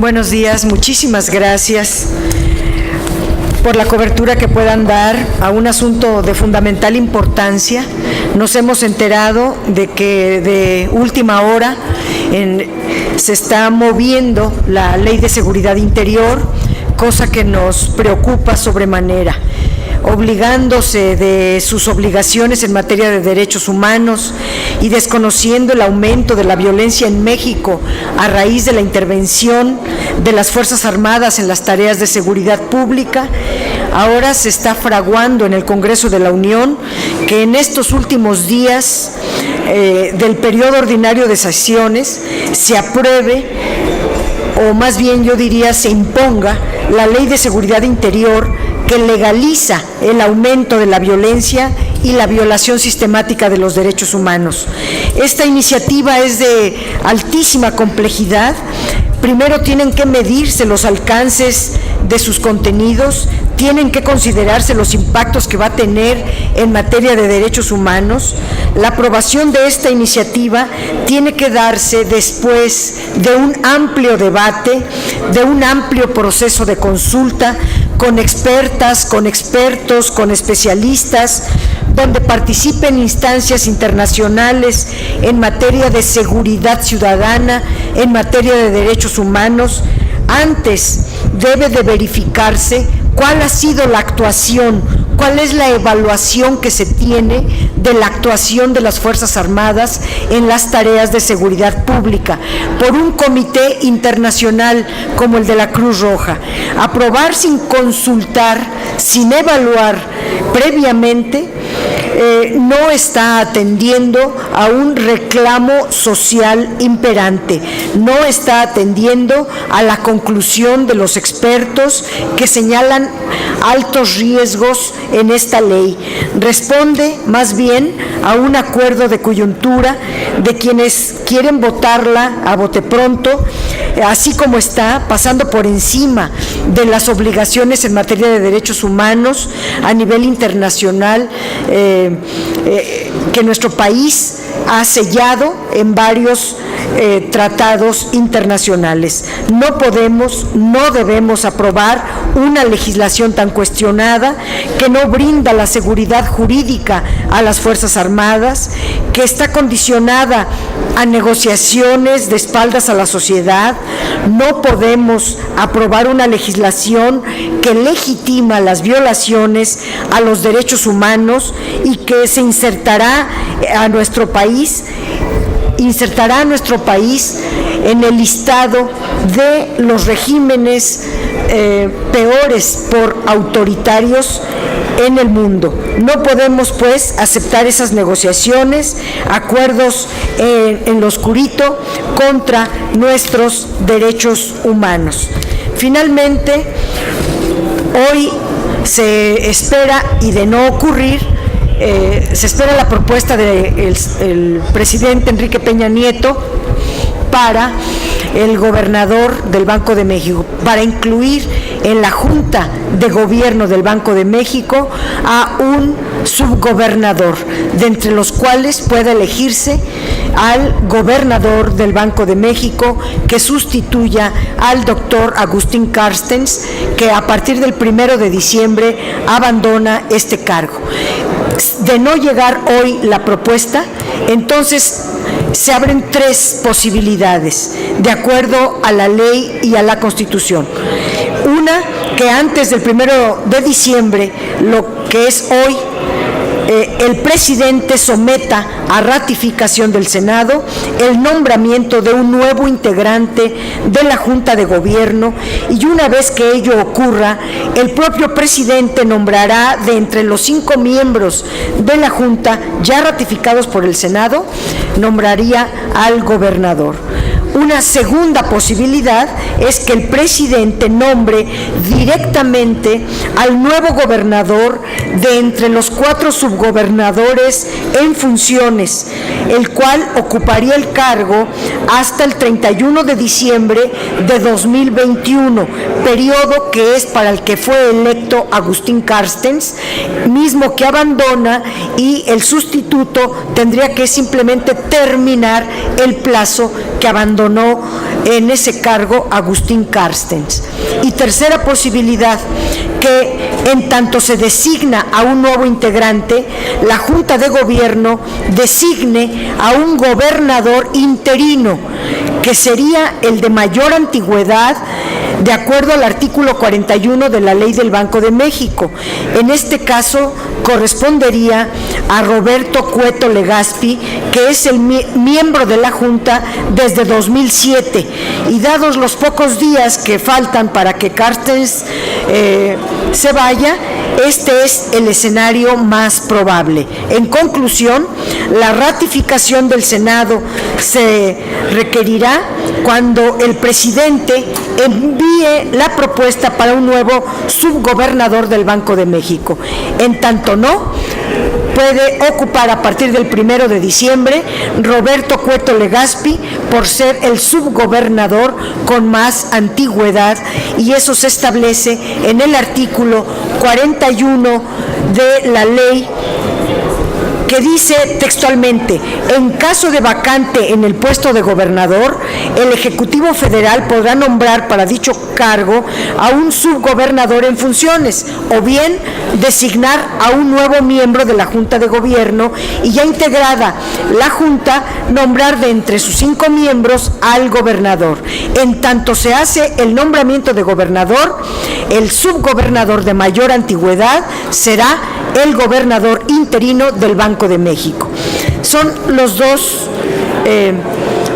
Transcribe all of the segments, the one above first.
Buenos días, muchísimas gracias por la cobertura que puedan dar a un asunto de fundamental importancia. Nos hemos enterado de que de última hora se está moviendo la Ley de Seguridad Interior, cosa que nos preocupa sobremanera, obligándose de sus obligaciones en materia de derechos humanos y desconociendo el aumento de la violencia en México a raíz de la intervención de las Fuerzas Armadas en las tareas de seguridad pública. Ahora se está fraguando en el Congreso de la Unión que en estos últimos días del periodo ordinario de sesiones se apruebe, o más bien yo diría se imponga, la Ley de Seguridad Interior que legaliza el aumento de la violencia y la violación sistemática de los derechos humanos. Esta iniciativa es de altísima complejidad. Primero tienen que medirse los alcances de sus contenidos, tienen que considerarse los impactos que va a tener en materia de derechos humanos. La aprobación de esta iniciativa tiene que darse después de un amplio debate, de un amplio proceso de consulta con expertas, con expertos, con especialistas, donde participen instancias internacionales en materia de seguridad ciudadana, en materia de derechos humanos. Antes debe de verificarse cuál ha sido la actuación, cuál es la evaluación que se tiene de la actuación de las Fuerzas Armadas en las tareas de seguridad pública por un comité internacional como el de la Cruz Roja. Aprobar sin consultar, sin evaluar previamente, no está atendiendo a un reclamo social imperante, no está atendiendo a la conclusión de los expertos que señalan altos riesgos en esta ley. Responde más bien a un acuerdo de coyuntura de quienes quieren votarla a bote pronto, así como está, pasando por encima de las obligaciones en materia de derechos humanos a nivel internacional que nuestro país ha sellado en varios tratados internacionales. No podemos, no debemos aprobar una legislación tan cuestionada que no brinda la seguridad jurídica a las Fuerzas Armadas, que está condicionada a negociaciones de espaldas a la sociedad. No podemos aprobar una legislación que legitima las violaciones a los derechos humanos y que se insertará a nuestro país en el listado de los regímenes peores por autoritarios en el mundo. No podemos, pues, aceptar esas negociaciones, acuerdos en lo oscurito contra nuestros derechos humanos. Finalmente, hoy se espera, y de no ocurrir, se espera la propuesta del presidente Enrique Peña Nieto para el gobernador del Banco de México, para incluir en la Junta de Gobierno del Banco de México a un subgobernador, de entre los cuales pueda elegirse al gobernador del Banco de México que sustituya al doctor Agustín Carstens, que a partir del 1 de diciembre abandona este cargo. De no llegar hoy la propuesta, entonces se abren tres posibilidades, de acuerdo a la ley y a la Constitución. Una, que antes del 1 de diciembre, lo que es hoy, el presidente someta a ratificación del Senado el nombramiento de un nuevo integrante de la Junta de Gobierno, y una vez que ello ocurra, el propio presidente nombrará de entre los 5 miembros de la Junta ya ratificados por el Senado, nombraría al gobernador. Una segunda posibilidad es que el presidente nombre directamente al nuevo gobernador de entre los 4 subgobernadores en funciones, el cual ocuparía el cargo hasta el 31 de diciembre de 2021, periodo que es para el que fue electo Agustín Carstens, mismo que abandona, y el sustituto tendría que simplemente terminar el plazo que abandonó en ese cargo Agustín Carstens. Y tercera posibilidad, que en tanto se designa a un nuevo integrante, la Junta de Gobierno designe a un gobernador interino, que sería el de mayor antigüedad, de acuerdo al artículo 41 de la Ley del Banco de México. En este caso, correspondería a Roberto Cueto Legaspi, que es el miembro de la Junta desde 2007. Y dados los pocos días que faltan para que Carstens se vaya, este es el escenario más probable. En conclusión, la ratificación del Senado se requerirá cuando el presidente envíe la propuesta para un nuevo subgobernador del Banco de México. En tanto no, puede ocupar a partir del 1 de diciembre Roberto Cueto Legaspi, por ser el subgobernador con más antigüedad, y eso se establece en el artículo 41 de la ley, que dice textualmente: en caso de vacante en el puesto de gobernador, el Ejecutivo Federal podrá nombrar para dicho cargo a un subgobernador en funciones, o bien designar a un nuevo miembro de la Junta de Gobierno, y ya integrada la Junta, nombrar de entre sus 5 miembros al gobernador. En tanto se hace el nombramiento de gobernador, el subgobernador de mayor antigüedad será el gobernador interino del Banco de México. Son los dos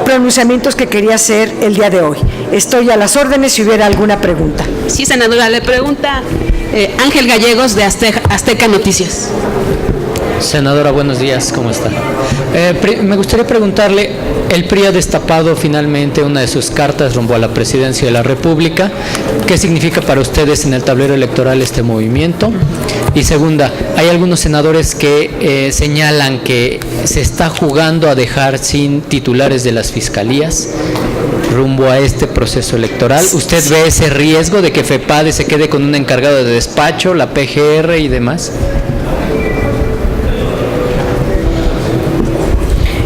pronunciamientos que quería hacer el día de hoy. Estoy a las órdenes si hubiera alguna pregunta. Sí, senadora, le pregunta Ángel Gallegos de Azteca Noticias. Senadora, buenos días, ¿cómo está? Me gustaría preguntarle, el PRI ha destapado finalmente una de sus cartas rumbo a la presidencia de la República. ¿Qué significa para ustedes en el tablero electoral este movimiento? Y segunda, hay algunos senadores que señalan que se está jugando a dejar sin titulares de las fiscalías rumbo a este proceso electoral. ¿Usted ve ese riesgo de que FEPADE se quede con un encargado de despacho, la PGR y demás?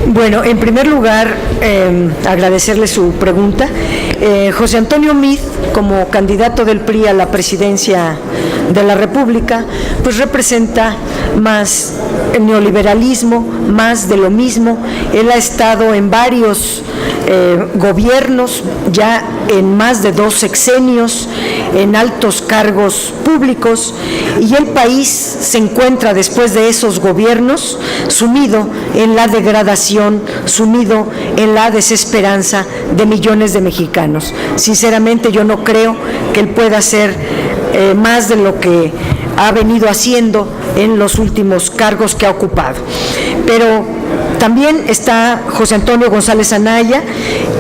Bueno, en primer lugar, agradecerle su pregunta. José Antonio Meade, como candidato del PRI a la presidencia de la República, pues representa más el neoliberalismo, más de lo mismo. Él ha estado en varios gobiernos, ya en más de 2 sexenios, en altos cargos públicos, y el país se encuentra después de esos gobiernos sumido en la degradación, sumido en la desesperanza de millones de mexicanos. Sinceramente, yo no creo que él pueda hacer más de lo que ha venido haciendo en los últimos cargos que ha ocupado. Pero también está José Antonio González Anaya,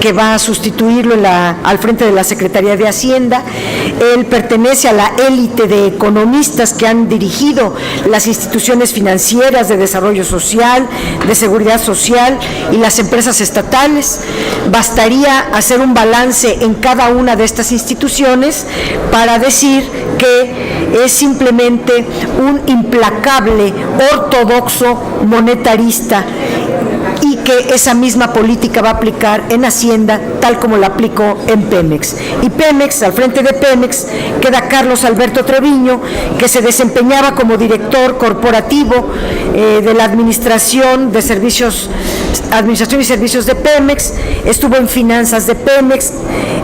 que va a sustituirlo al frente de la Secretaría de Hacienda. Él pertenece a la élite de economistas que han dirigido las instituciones financieras, de desarrollo social, de seguridad social y las empresas estatales. Bastaría hacer un balance en cada una de estas instituciones para decir que es simplemente un implacable ortodoxo monetarista, y que esa misma política va a aplicar en Hacienda tal como la aplicó en Pemex. Y Pemex, al frente de Pemex, queda Carlos Alberto Treviño, que se desempeñaba como director corporativo de la Administración y Servicios de Pemex, estuvo en finanzas de Pemex,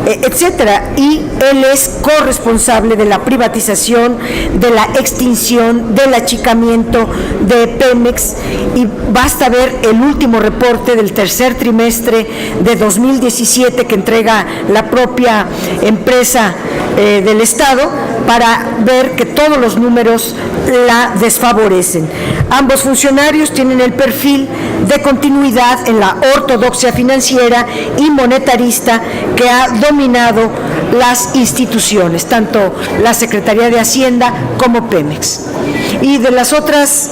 etcétera, y él es corresponsable de la privatización, de la extinción, del achicamiento de Pemex, y basta ver el último reporte del tercer trimestre de 2017 que entrega la propia empresa del Estado para ver que todos los números la desfavorecen. Ambos funcionarios tienen el perfil de continuidad en la ortodoxia financiera y monetarista que ha dominado las instituciones, tanto la Secretaría de Hacienda como Pemex. Y de las otras,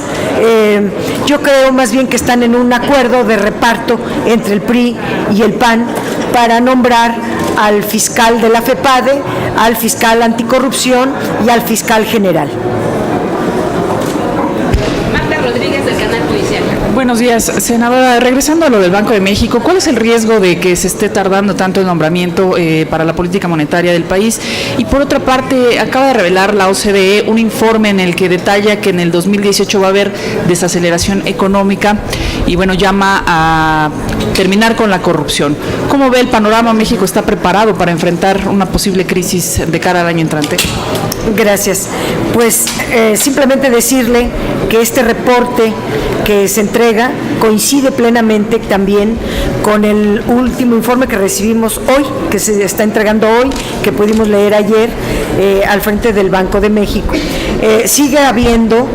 yo creo más bien que están en un acuerdo de reparto entre el PRI y el PAN para nombrar al fiscal de la FEPADE, al fiscal anticorrupción y al fiscal general. Marta Rodríguez, del Canal Judicial. Buenos días, senadora. Regresando a lo del Banco de México, ¿cuál es el riesgo de que se esté tardando tanto el nombramiento para la política monetaria del país? Y por otra parte, acaba de revelar la OCDE un informe en el que detalla que en el 2018 va a haber desaceleración económica y bueno, llama a terminar con la corrupción. ¿Cómo ve el panorama? ¿México está preparado para enfrentar una posible crisis de cara al año entrante? Gracias. Pues simplemente decirle que este reporte que se entrega coincide plenamente también con el último informe que recibimos hoy, que se está entregando hoy, que pudimos leer ayer al frente del Banco de México. Sigue habiendo,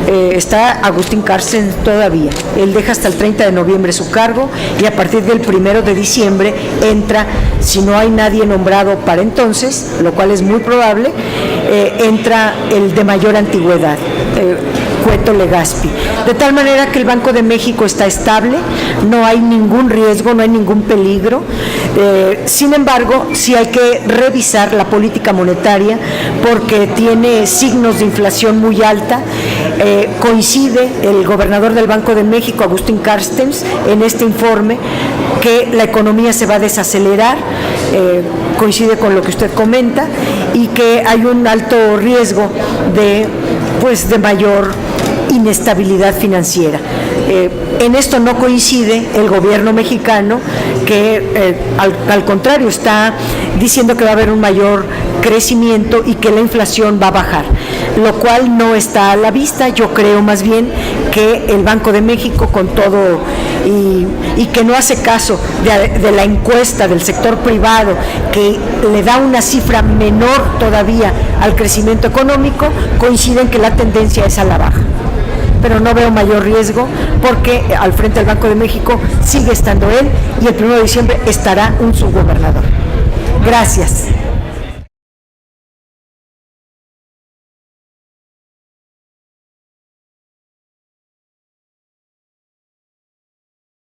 está Agustín Carstens todavía, él deja hasta el 30 de noviembre su cargo y a partir del 1 de diciembre entra, si no hay nadie nombrado para entonces, lo cual es muy probable, entra el de mayor antigüedad, Cueto Legaspi. De tal manera que el Banco de México está estable, no hay ningún riesgo, no hay ningún peligro. Sin embargo, sí hay que revisar la política monetaria porque tiene signos de inflación muy alta. Coincide el gobernador del Banco de México, Agustín Carstens, en este informe que la economía se va a desacelerar, coincide con lo que usted comenta, y que hay un alto riesgo de mayor inestabilidad financiera. En esto no coincide el gobierno mexicano, que al contrario está diciendo que va a haber un mayor crecimiento y que la inflación va a bajar, lo cual no está a la vista. Yo creo más bien que el Banco de México, con todo y que no hace caso de la encuesta del sector privado, que le da una cifra menor todavía al crecimiento económico, coinciden que la tendencia es a la baja. Pero no veo mayor riesgo porque al frente del Banco de México sigue estando él y el 1 de diciembre estará un subgobernador. Gracias.